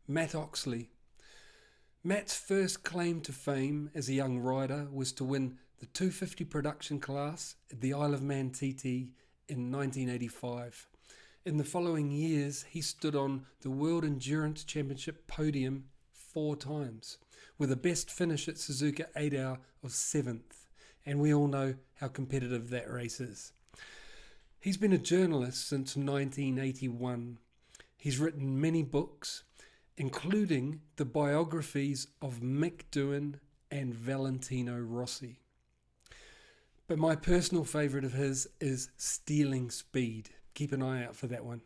Mat Oxley. Mat's first claim to fame as a young rider was to win the 250 production class at the Isle of Man TT in 1985. In the following years, he stood on the World Endurance Championship podium 4 times, with a best finish at Suzuka 8 Hour of 7th, and we all know how competitive that race is. He's been a journalist since 1981. He's written many books, including the biographies of Mick Doohan and Valentino Rossi. But my personal favourite of his is Stealing Speed. Keep an eye out for that one.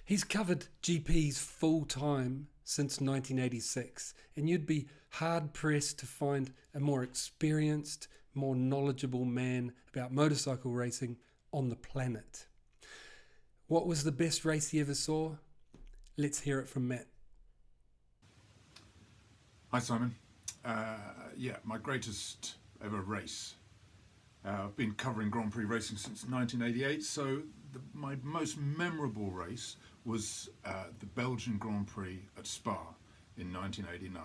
He's covered GPs full time since 1986, and you'd be hard pressed to find a more experienced, more knowledgeable man about motorcycle racing on the planet. What was the best race he ever saw? Let's hear it from Matt. Hi Simon. My greatest ever race. I've been covering Grand Prix racing since 1988, so my most memorable race was the Belgian Grand Prix at Spa in 1989.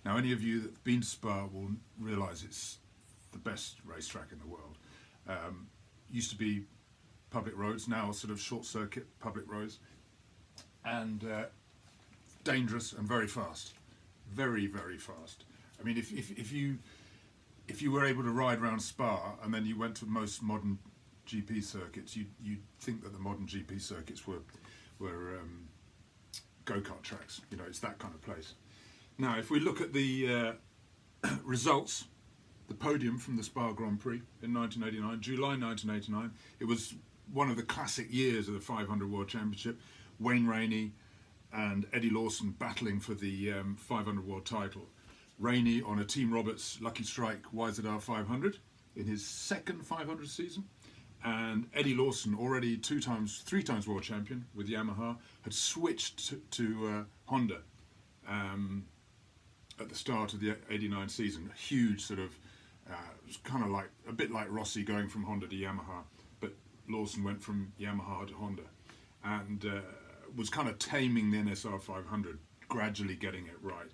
Now, any of you that have been to Spa will realise it's the best racetrack in the world. Used to be public roads, now sort of short circuit public roads, and dangerous and very fast, very, very fast. I mean, if you were able to ride around Spa and then you went to most modern GP circuits, you'd think that the modern GP circuits were go-kart tracks. You know, it's that kind of place. Now, if we look at the results, the podium from the Spa Grand Prix in 1989, July 1989, it was one of the classic years of the 500 World Championship. Wayne Rainey and Eddie Lawson battling for the 500 World title. Rainey on a Team Roberts Lucky Strike YZR 500 in his second 500 season, and Eddie Lawson, already 3 times world champion with Yamaha, had switched to Honda at the start of the 89 season. A huge sort of, it was kind of like, a bit like Rossi going from Honda to Yamaha, but Lawson went from Yamaha to Honda, and was kind of taming the NSR 500, gradually getting it right.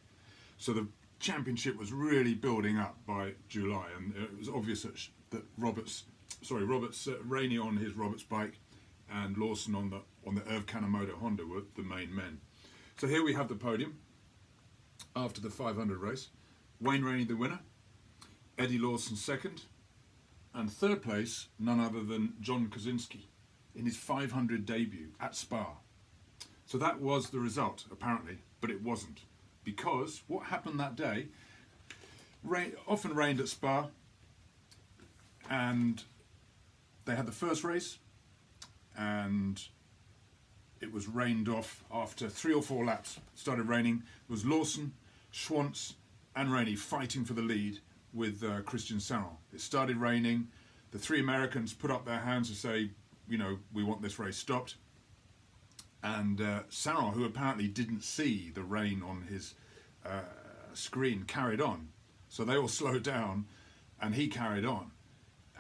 So the championship was really building up by July, and it was obvious that Roberts Rainey on his Roberts bike and Lawson on the Irv Kanemoto Honda were the main men. So here we have the podium after the 500 race. Wayne Rainey the winner, Eddie Lawson second, and third place none other than John Kosinski in his 500 debut at Spa. So that was the result apparently, but it wasn't. Because what happened that day, often rained at Spa, and they had the first race, and it was rained off after 3 or 4 laps. It started raining. It was Lawson, Schwantz and Rainey fighting for the lead with Christian Saron. It started raining. The 3 Americans put up their hands to say, you know, we want this race stopped. And Saron, who apparently didn't see the rain on his screen, carried on. So they all slowed down and he carried on.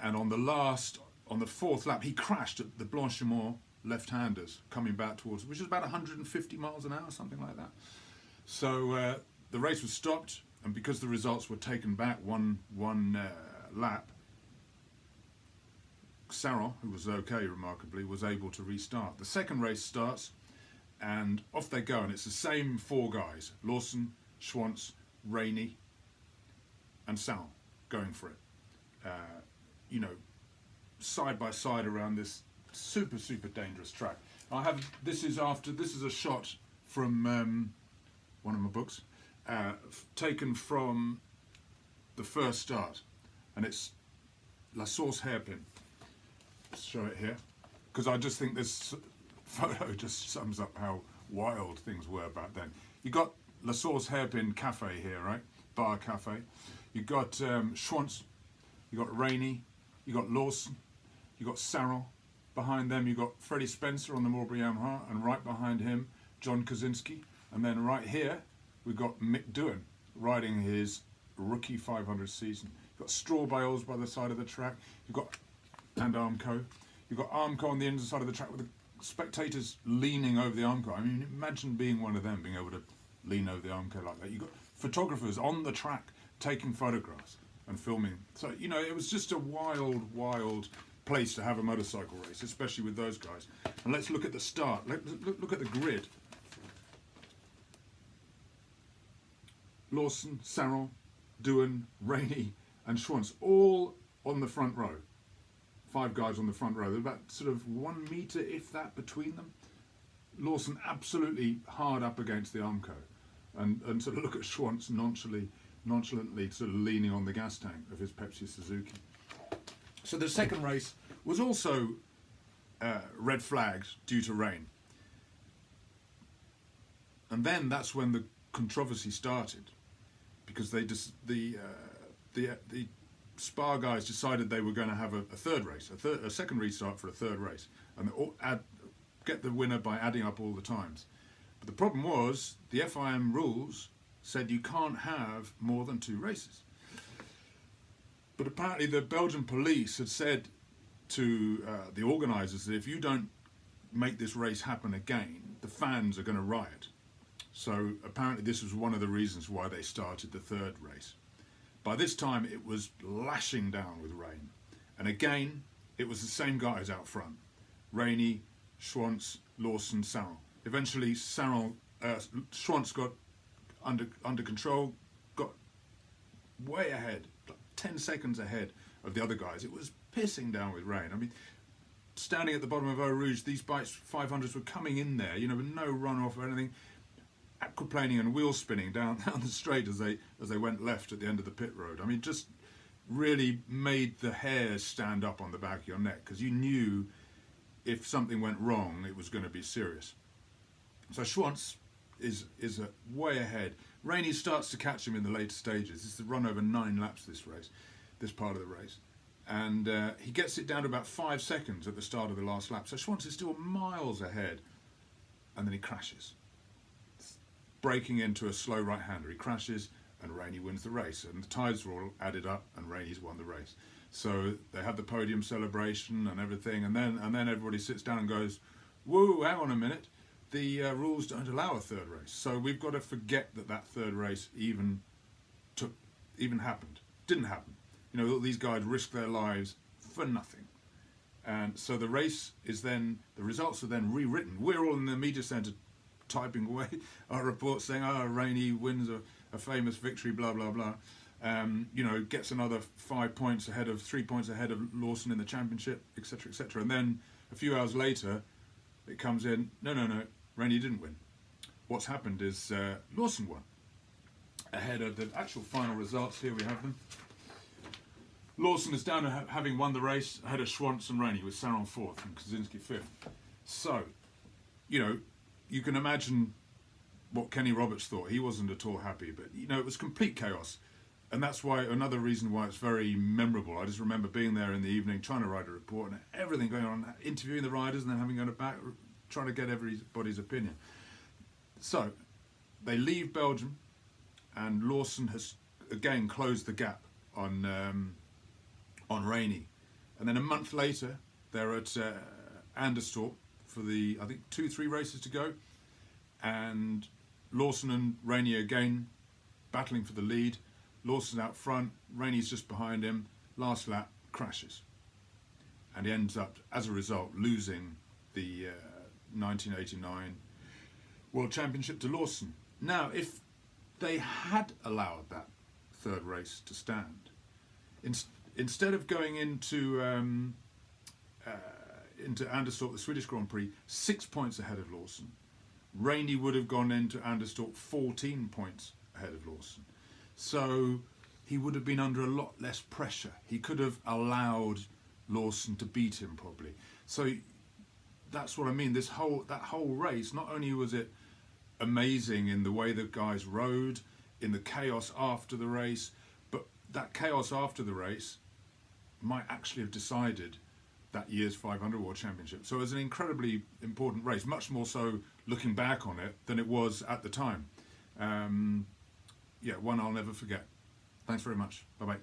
And on the 4th lap, he crashed at the Blanchimont left-handers coming back towards, which is about 150 miles an hour, something like that. So the race was stopped, and because the results were taken back one lap, Saron, who was okay remarkably, was able to restart. The second race starts and off they go, and it's the same 4 guys, Lawson, Schwantz, Rainey and Saron going for it, you know, side by side around this super dangerous track. This is a shot from one of my books, taken from the first start, and it's La Source hairpin. Let's show it here, because I just think this photo just sums up how wild things were back then. You got La Source hairpin cafe here, right? Bar cafe. You got Schwantz, you got Rainey, you got Lawson, you got Saron. Behind them you got Freddie Spencer on the Marlboro Yamaha, and right behind him John Kosinski, and then right here we've got Mick Doohan riding his rookie 500 season. You've got straw bales by the side of the track. You've got and Armco. You've got Armco on the inside of the track with a spectators leaning over the armco. I mean, imagine being one of them, being able to lean over the armco like that. You've got photographers on the track taking photographs and filming. So, you know, it was just a wild, wild place to have a motorcycle race, especially with those guys. And let's look at the start. Look at the grid. Lawson, Sarron, Doohan, Rainey and Schwantz all on the front row. 5 guys on the front row. There's about sort of 1 metre, if that, between them. Lawson absolutely hard up against the armco. And sort of look at Schwantz nonchalantly sort of leaning on the gas tank of his Pepsi Suzuki. So the second race was also red flagged due to rain. And then that's when the controversy started, because the Spa guys decided they were going to have a third race, a second restart for a third race, and get the winner by adding up all the times. But the problem was the FIM rules said you can't have more than 2 races. But apparently the Belgian police had said to the organisers that if you don't make this race happen again, the fans are going to riot. So apparently this was one of the reasons why they started the third race. By this time it was lashing down with rain. And again, it was the same guys out front. Rainey, Schwantz, Lawson, Sarron. Eventually Schwantz got under control, got way ahead, like 10 seconds ahead of the other guys. It was pissing down with rain. I mean, standing at the bottom of Eau Rouge, these bikes 500s were coming in there, you know, with no runoff or anything, aquaplaning and wheel spinning down the straight as they went left at the end of the pit road. I mean, just really made the hairs stand up on the back of your neck, because you knew if something went wrong, it was going to be serious. So Schwantz is way ahead. Rainey starts to catch him in the later stages. It's the run over 9 laps this part of the race. And he gets it down to about 5 seconds at the start of the last lap. So Schwantz is still miles ahead. And then he crashes. Breaking into a slow right-hander. He crashes and Rainey wins the race. And the tides were all added up and Rainey's won the race. So they have the podium celebration and everything. And then everybody sits down and goes, whoa, hang on a minute. The rules don't allow a third race. So we've got to forget that third race even happened. Didn't happen. You know, all these guys risked their lives for nothing. And so the race is then, the results are then rewritten. We're all in the media centre typing away our reports saying, oh, Rainey wins a famous victory, blah, blah, blah. You know, gets another 3 points ahead of Lawson in the championship, etc., etc. And then a few hours later, it comes in, no, Rainey didn't win. What's happened is Lawson won. Ahead of the actual final results, here we have them. Lawson is down to having won the race ahead of Schwantz and Rainey, with Sarron 4th and Kaczynski 5th. So, you know, you can imagine what Kenny Roberts thought. He wasn't at all happy, but, you know, it was complete chaos. And that's why, another reason why it's very memorable. I just remember being there in the evening, trying to write a report, and everything going on, interviewing the riders, and then having to go back, trying to get everybody's opinion. So, they leave Belgium, and Lawson has again closed the gap on Rainey. And then a month later, they're at Anderstorp for the, I think, 2-3 races to go. And Lawson and Rainey again battling for the lead. Lawson out front, Rainey's just behind him. Last lap, crashes. And he ends up, as a result, losing the 1989 World Championship to Lawson. Now, if they had allowed that third race to stand, instead of going into Anderstorp, the Swedish Grand Prix, 6 points ahead of Lawson, Rainey would have gone into Anderstorp 14 points ahead of Lawson. So he would have been under a lot less pressure. He could have allowed Lawson to beat him probably. So that's what I mean. That whole race, not only was it amazing in the way the guys rode, in the chaos after the race, but that chaos after the race might actually have decided that year's 500 World Championship. So it was an incredibly important race, much more so looking back on it than it was at the time. Yeah, one I'll never forget. Thanks very much. Bye-bye.